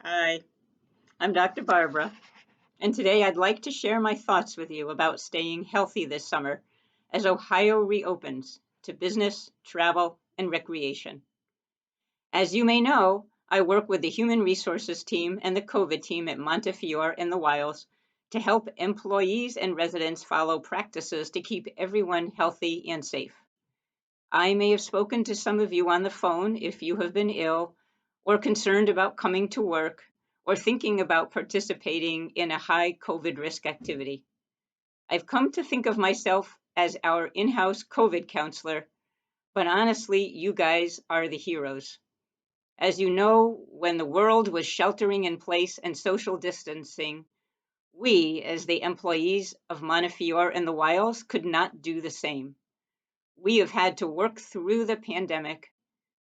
Hi, I'm Dr. Barbara, and today I'd like to share my thoughts with you about staying healthy this summer as Ohio reopens to business, travel, and recreation. As you may know, I work with the Human Resources team and the COVID team at Montefiore in the Weils to help employees and residents follow practices to keep everyone healthy and safe. I may have spoken to some of you on the phone if you have been ill or concerned about coming to work or thinking about participating in a high COVID risk activity. I've come to think of myself as our in-house COVID counselor, but honestly, you guys are the heroes. As you know, when the world was sheltering in place and social distancing, we, as the employees of Montefiore and the Weils, could not do the same. We have had to work through the pandemic,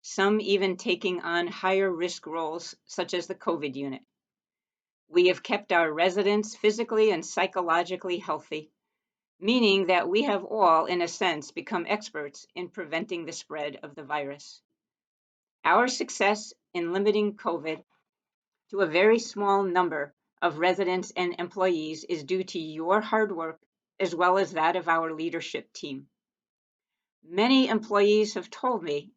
some even taking on higher risk roles, such as the COVID unit. We have kept our residents physically and psychologically healthy, meaning that we have all, in a sense, become experts in preventing the spread of the virus. Our success in limiting COVID to a very small number of residents and employees is due to your hard work as well as that of our leadership team. Many employees have told me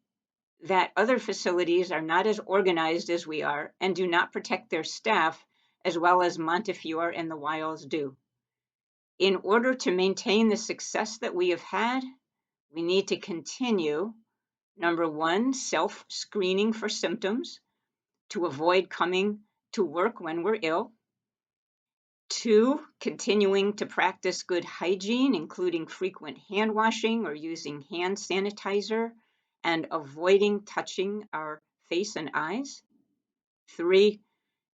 that other facilities are not as organized as we are and do not protect their staff as well as Montefiore and the Weils do. In order to maintain the success that we have had, we need to continue, number one, self-screening for symptoms to avoid coming to work when we're ill. Two, continuing to practice good hygiene, including frequent hand washing or using hand sanitizer and avoiding touching our face and eyes. Three,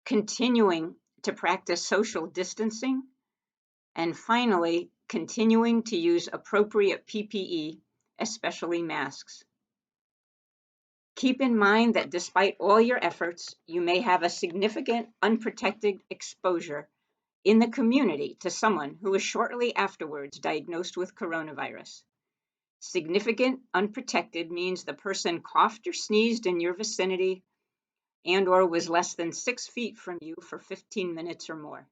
continuing to practice social distancing. And finally, continuing to use appropriate PPE, especially masks. Keep in mind that despite all your efforts, you may have a significant unprotected exposure in the community to someone who was shortly afterwards diagnosed with coronavirus. Significant unprotected means the person coughed or sneezed in your vicinity and/or was less than 6 feet from you for 15 minutes or more.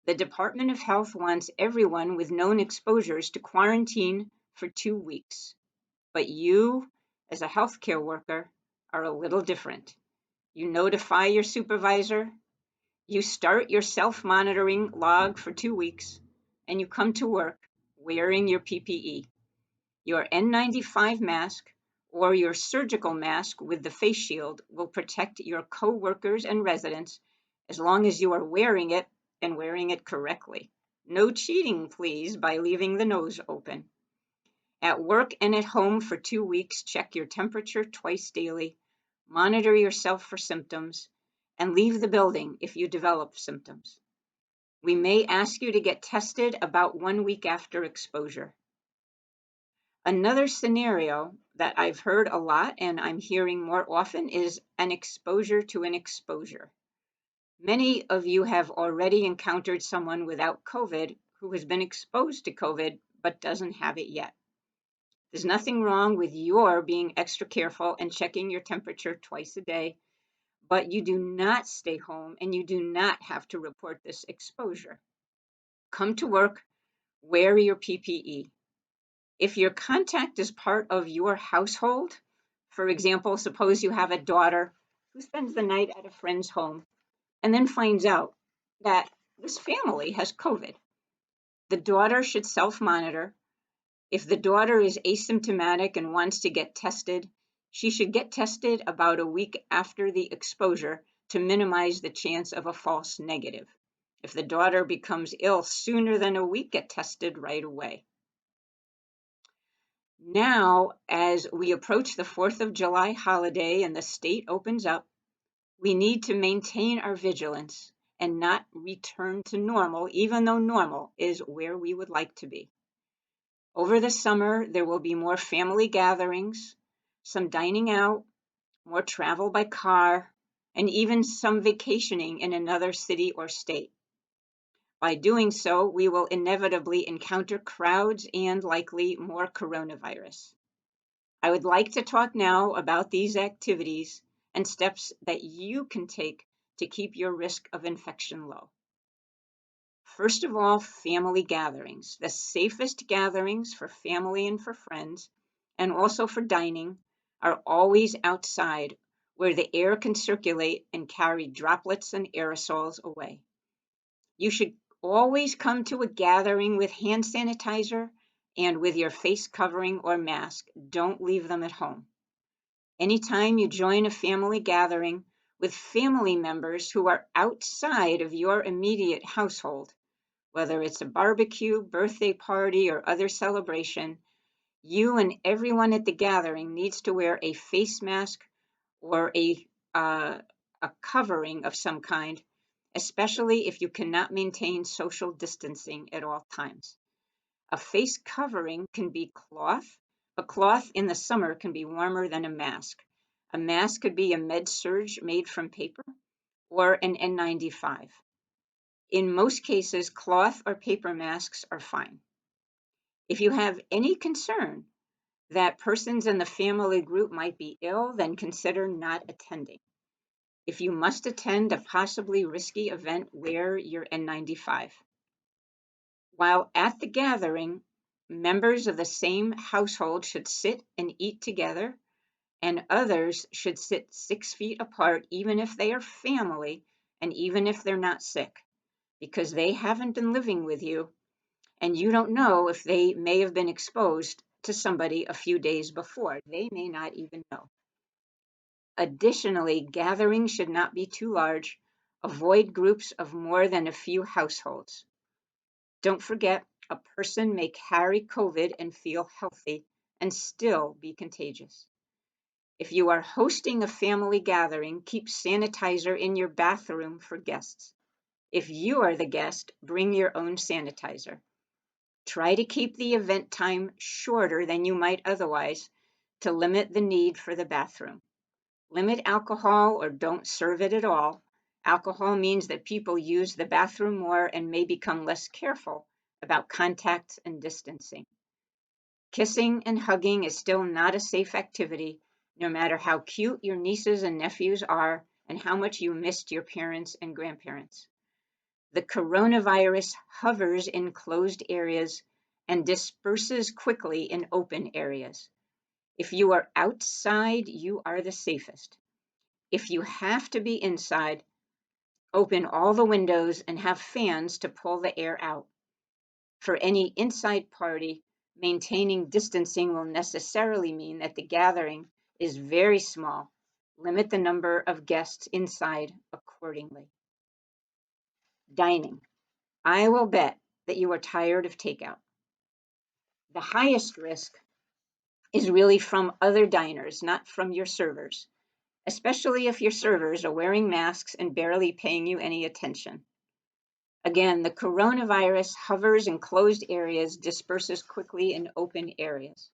The Department of Health wants everyone with known exposures to quarantine for 2 weeks. But you, as a healthcare worker, are a little different. You notify your supervisor, you start your self-monitoring log for 2 weeks, and you come to work wearing your PPE, your N95 mask or your surgical mask with the face shield will protect your co-workers and residents as long as you are wearing it and wearing it correctly. No cheating, please, by leaving the nose open. At work and at home for 2 weeks, check your temperature twice daily, monitor yourself for symptoms, and leave the building if you develop symptoms. We may ask you to get tested about 1 week after exposure. Another scenario that I've heard a lot and I'm hearing more often is an exposure to an exposure. Many of you have already encountered someone without COVID who has been exposed to COVID but doesn't have it yet. There's nothing wrong with your being extra careful and checking your temperature twice a day, but you do not stay home and you do not have to report this exposure. Come to work, wear your PPE. If your contact is part of your household, for example, suppose you have a daughter who spends the night at a friend's home and then finds out that this family has COVID, the daughter should self-monitor. If the daughter is asymptomatic and wants to get tested, she should get tested about a week after the exposure to minimize the chance of a false negative. If the daughter becomes ill sooner than a week, get tested right away. Now, as we approach the 4th of July holiday and the state opens up, we need to maintain our vigilance and not return to normal, even though normal is where we would like to be. Over the summer, there will be more family gatherings, some dining out, more travel by car, and even some vacationing in another city or state. By doing so, we will inevitably encounter crowds and likely more coronavirus. I would like to talk now about these activities and steps that you can take to keep your risk of infection low. First of all, family gatherings. The safest gatherings for family and for friends, and also for dining, are always outside where the air can circulate and carry droplets and aerosols away. You should always come to a gathering with hand sanitizer and with your face covering or mask. Don't leave them at home. Anytime you join a family gathering with family members who are outside of your immediate household, whether it's a barbecue, birthday party, or other celebration, you and everyone at the gathering needs to wear a face mask or a covering of some kind, especially if you cannot maintain social distancing at all times. A face covering can be cloth, but cloth in the summer can be warmer than a mask. A mask could be a med-surg made from paper or an N95. In most cases, cloth or paper masks are fine. If you have any concern that persons in the family group might be ill, then consider not attending. If you must attend a possibly risky event, wear your N95. While at the gathering, members of the same household should sit and eat together, and others should sit 6 feet apart, even if they are family and even if they're not sick, because they haven't been living with you, and you don't know if they may have been exposed to somebody a few days before. They may not even know. Additionally, gatherings should not be too large. Avoid groups of more than a few households. Don't forget, a person may carry COVID and feel healthy and still be contagious. If you are hosting a family gathering, keep sanitizer in your bathroom for guests. If you are the guest, bring your own sanitizer. Try to keep the event time shorter than you might otherwise to limit the need for the bathroom. Limit alcohol or don't serve it at all. Alcohol means that people use the bathroom more and may become less careful about contacts and distancing. Kissing and hugging is still not a safe activity, no matter how cute your nieces and nephews are and how much you missed your parents and grandparents. The coronavirus hovers in closed areas and disperses quickly in open areas. If you are outside, you are the safest. If you have to be inside, open all the windows and have fans to pull the air out. For any inside party, maintaining distancing will necessarily mean that the gathering is very small. Limit the number of guests inside accordingly. Dining. I will bet that you are tired of takeout. The highest risk is really from other diners, not from your servers, especially if your servers are wearing masks and barely paying you any attention. Again, the coronavirus hovers in closed areas, disperses quickly in open areas.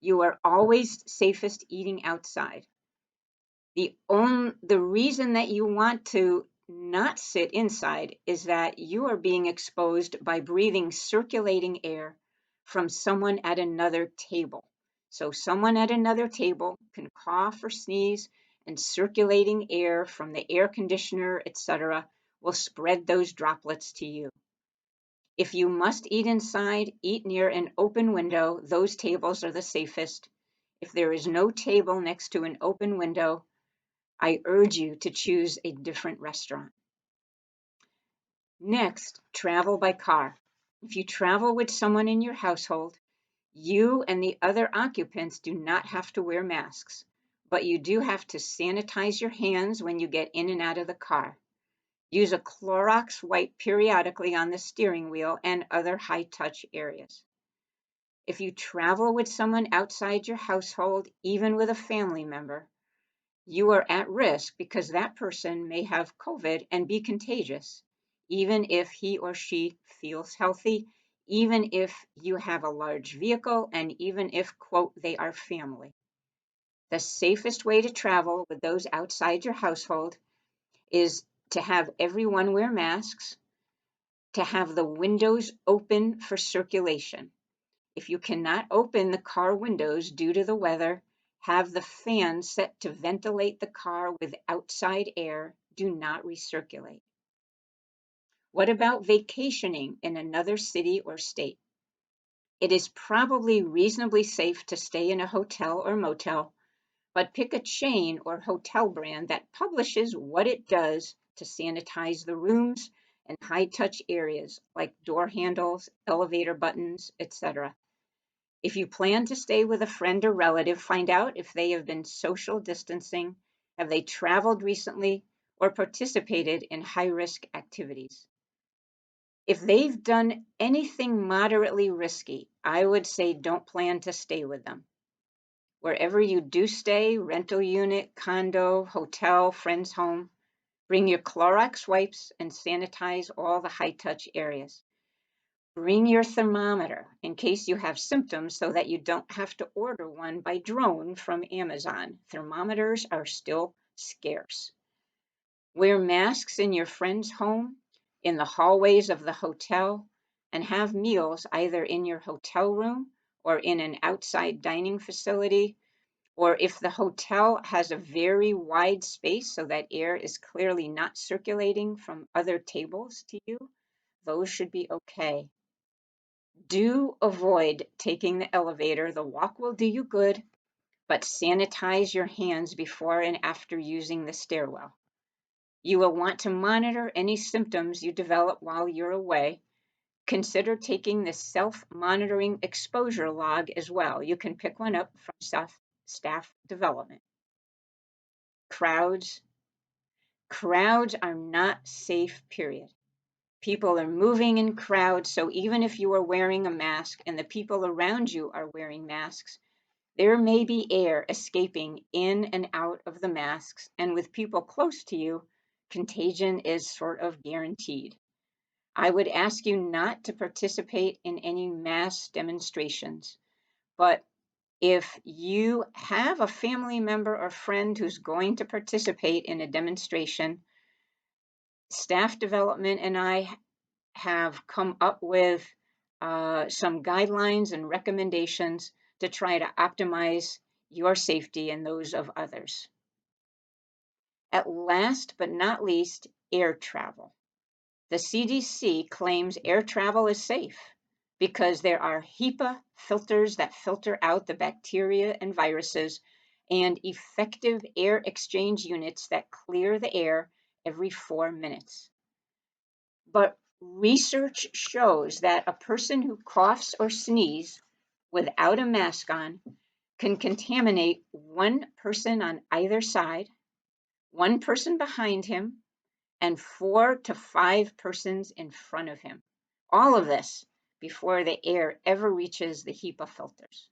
You are always safest eating outside. The reason that you want to not sit inside is that you are being exposed by breathing circulating air from someone at another table. So someone at another table can cough or sneeze, and circulating air from the air conditioner, etc., will spread those droplets to you. If you must eat inside, eat near an open window. Those tables are the safest. If there is no table next to an open window, I urge you to choose a different restaurant. Next, travel by car. If you travel with someone in your household, you and the other occupants do not have to wear masks, but you do have to sanitize your hands when you get in and out of the car. Use a Clorox wipe periodically on the steering wheel and other high-touch areas. If you travel with someone outside your household, even with a family member, you are at risk because that person may have COVID and be contagious, even if he or she feels healthy, even if you have a large vehicle, and even if, quote, they are family. The safest way to travel with those outside your household is to have everyone wear masks, to have the windows open for circulation. If you cannot open the car windows due to the weather, have the fan set to ventilate the car with outside air, do not recirculate. What about vacationing in another city or state? It is probably reasonably safe to stay in a hotel or motel, but pick a chain or hotel brand that publishes what it does to sanitize the rooms and high-touch areas like door handles, elevator buttons, etc. If you plan to stay with a friend or relative, find out if they have been social distancing, have they traveled recently, or participated in high-risk activities. If they've done anything moderately risky, I would say don't plan to stay with them. Wherever you do stay, rental unit, condo, hotel, friend's home, bring your Clorox wipes and sanitize all the high-touch areas. Bring your thermometer in case you have symptoms so that you don't have to order one by drone from Amazon. Thermometers are still scarce. Wear masks in your friend's home, in the hallways of the hotel, and have meals either in your hotel room or in an outside dining facility, or if the hotel has a very wide space so that air is clearly not circulating from other tables to you, those should be okay. Do avoid taking the elevator. The walk will do you good, but sanitize your hands before and after using the stairwell. You will want to monitor any symptoms you develop while you're away. Consider taking the self-monitoring exposure log as well. You can pick one up from staff development. Crowds. Crowds are not safe, period. People are moving in crowds, so even if you are wearing a mask and the people around you are wearing masks, there may be air escaping in and out of the masks, and with people close to you, contagion is sort of guaranteed. I would ask you not to participate in any mass demonstrations, but if you have a family member or friend who's going to participate in a demonstration, staff development and I have come up with some guidelines and recommendations to try to optimize your safety and those of others. At last but not least, air travel. The CDC claims air travel is safe because there are HEPA filters that filter out the bacteria and viruses and effective air exchange units that clear the air every 4 minutes. But research shows that a person who coughs or sneezes without a mask on can contaminate one person on either side, one person behind him, and 4 to 5 persons in front of him. All of this before the air ever reaches the HEPA filters.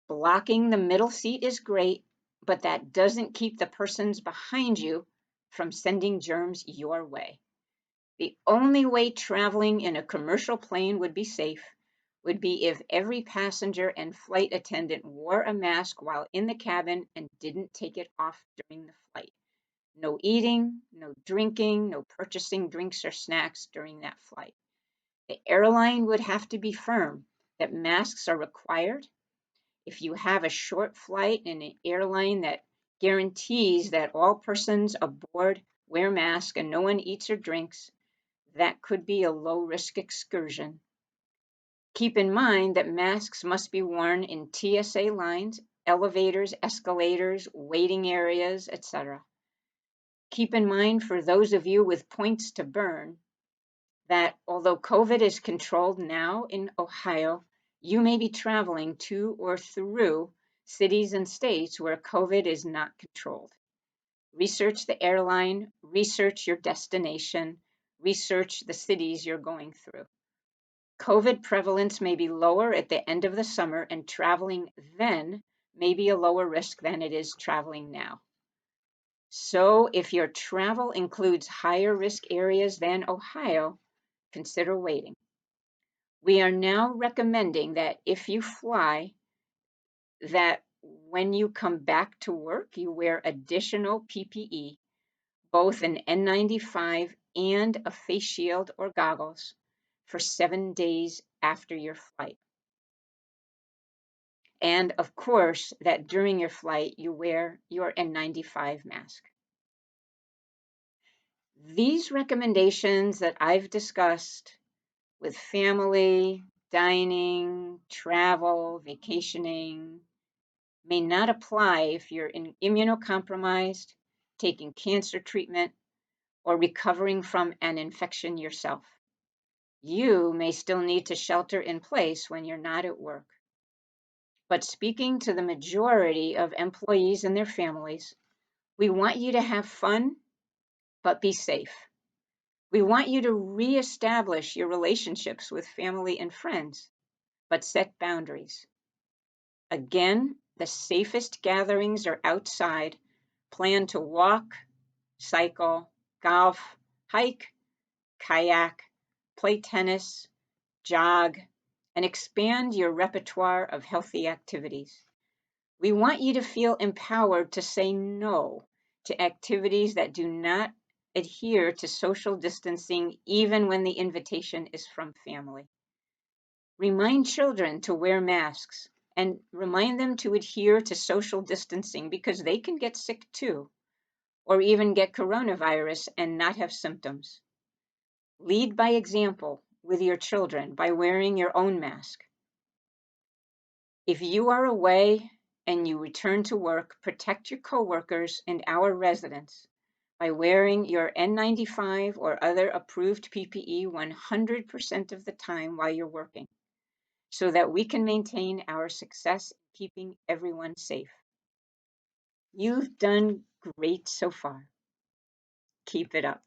Blocking the middle seat is great, but that doesn't keep the persons behind you from sending germs your way. The only way traveling in a commercial plane would be safe would be if every passenger and flight attendant wore a mask while in the cabin and didn't take it off during the flight. No eating, no drinking, no purchasing drinks or snacks during that flight. The airline would have to be firm that masks are required. If you have a short flight in an airline that guarantees that all persons aboard wear masks and no one eats or drinks, that could be a low-risk excursion. Keep in mind that masks must be worn in TSA lines, elevators, escalators, waiting areas, etc. Keep in mind, for those of you with points to burn, that although COVID is controlled now in Ohio, you may be traveling to or through cities and states where COVID is not controlled. Research the airline, research your destination, research the cities you're going through. COVID prevalence may be lower at the end of the summer, and traveling then may be a lower risk than it is traveling now. So if your travel includes higher risk areas than Ohio, consider waiting. We are now recommending that if you fly, that when you come back to work, you wear additional PPE, both an N95 and a face shield or goggles for 7 days after your flight. And of course, that during your flight, you wear your N95 mask. These recommendations that I've discussed with family, dining, travel, vacationing may not apply if you're immunocompromised, taking cancer treatment, or recovering from an infection yourself. You may still need to shelter in place when you're not at work. But speaking to the majority of employees and their families, we want you to have fun, but be safe. We want you to reestablish your relationships with family and friends, but set boundaries. Again, the safest gatherings are outside. Plan to walk, cycle, golf, hike, kayak, play tennis, jog, and expand your repertoire of healthy activities. We want you to feel empowered to say no to activities that do not adhere to social distancing, even when the invitation is from family. Remind children to wear masks and remind them to adhere to social distancing because they can get sick too, or even get coronavirus and not have symptoms. Lead by example with your children by wearing your own mask. If you are away and you return to work, protect your coworkers and our residents by wearing your N95 or other approved PPE 100% of the time while you're working, so that we can maintain our success keeping everyone safe. You've done great so far. Keep it up.